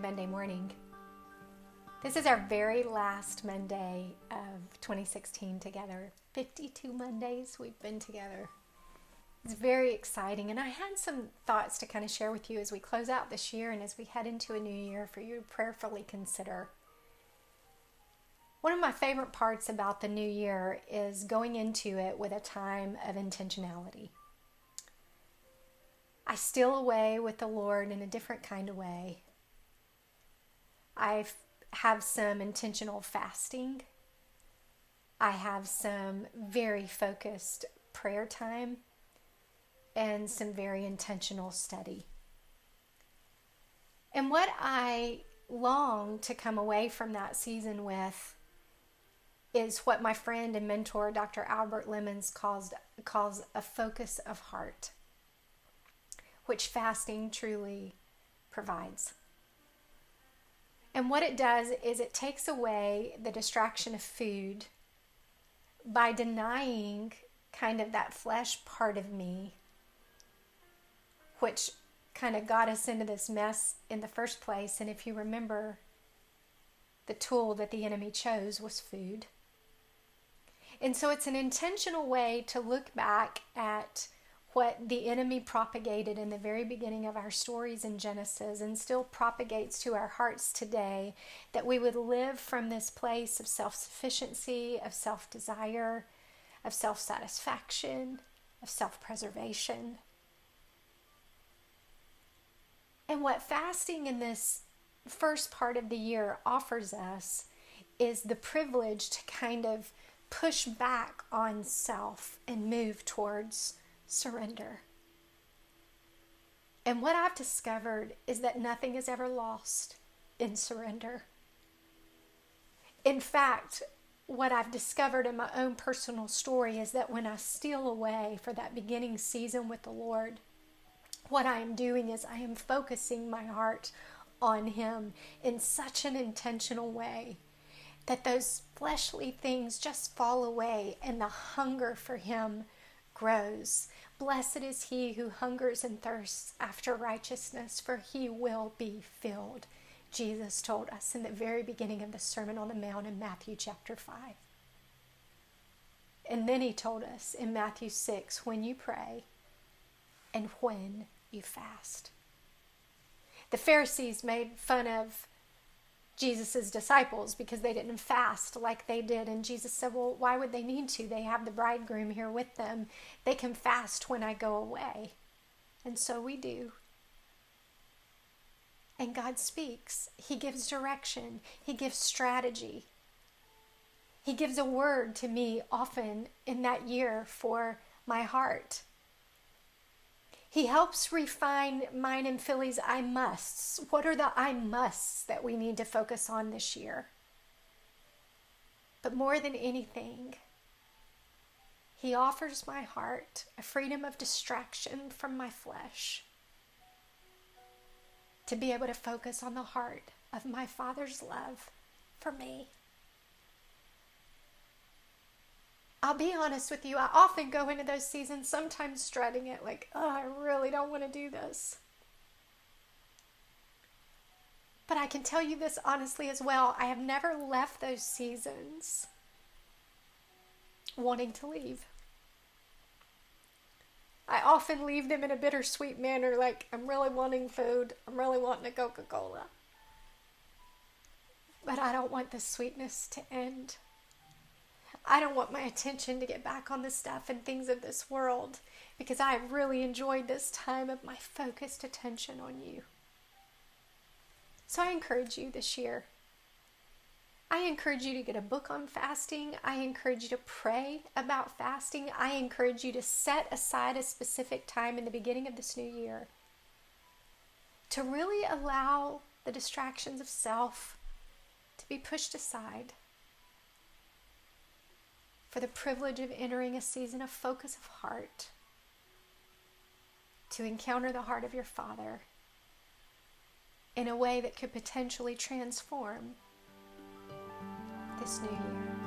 Monday morning. This is our very last Monday of 2016 together. 52 Mondays we've been together. It's very exciting, and I had some thoughts to kind of share with you as we close out this year and as we head into a new year for you to prayerfully consider. One of my favorite parts about the new year is going into it with a time of intentionality. I steal away with the Lord in a different kind of way. I have some intentional fasting. I have some very focused prayer time and some very intentional study. And what I long to come away from that season with is what my friend and mentor, Dr. Albert Lemons, calls a focus of heart, which fasting truly provides. And what it does is it takes away the distraction of food by denying kind of that flesh part of me, which kind of got us into this mess in the first place. And if you remember, the tool that the enemy chose was food. And so it's an intentional way to look back at what the enemy propagated in the very beginning of our stories in Genesis and still propagates to our hearts today, that we would live from this place of self-sufficiency, of self-desire, of self-satisfaction, of self-preservation. And what fasting in this first part of the year offers us is the privilege to kind of push back on self and move towards surrender. And what I've discovered is that nothing is ever lost in surrender. In fact, what I've discovered in my own personal story is that when I steal away for that beginning season with the Lord, what I am doing is I am focusing my heart on Him in such an intentional way that those fleshly things just fall away and the hunger for Him grows. Blessed is he who hungers and thirsts after righteousness, for he will be filled, Jesus told us in the very beginning of the Sermon on the Mount in Matthew chapter 5. And then he told us in Matthew 6, when you pray and when you fast. The Pharisees made fun of Jesus' disciples because they didn't fast like they did. And Jesus said, well, why would they need to? They have the bridegroom here with them. They can fast when I go away. And so we do. And God speaks. He gives direction. He gives strategy. He gives a word to me often in that year for my heart. He helps refine mine and Philly's I musts. What are the I musts that we need to focus on this year? But more than anything, He offers my heart a freedom of distraction from my flesh, to be able to focus on the heart of my Father's love for me. I'll be honest with you, I often go into those seasons sometimes dreading it, like, oh, I really don't want to do this. But I can tell you this honestly as well, I have never left those seasons wanting to leave. I often leave them in a bittersweet manner, like, I'm really wanting food, I'm really wanting a Coca-Cola. But I don't want the sweetness to end. I don't want my attention to get back on the stuff and things of this world, because I have really enjoyed this time of my focused attention on you. So I encourage you this year. I encourage you to get a book on fasting. I encourage you to pray about fasting. I encourage you to set aside a specific time in the beginning of this new year to really allow the distractions of self to be pushed aside, for the privilege of entering a season of focus of heart, to encounter the heart of your Father in a way that could potentially transform this new year.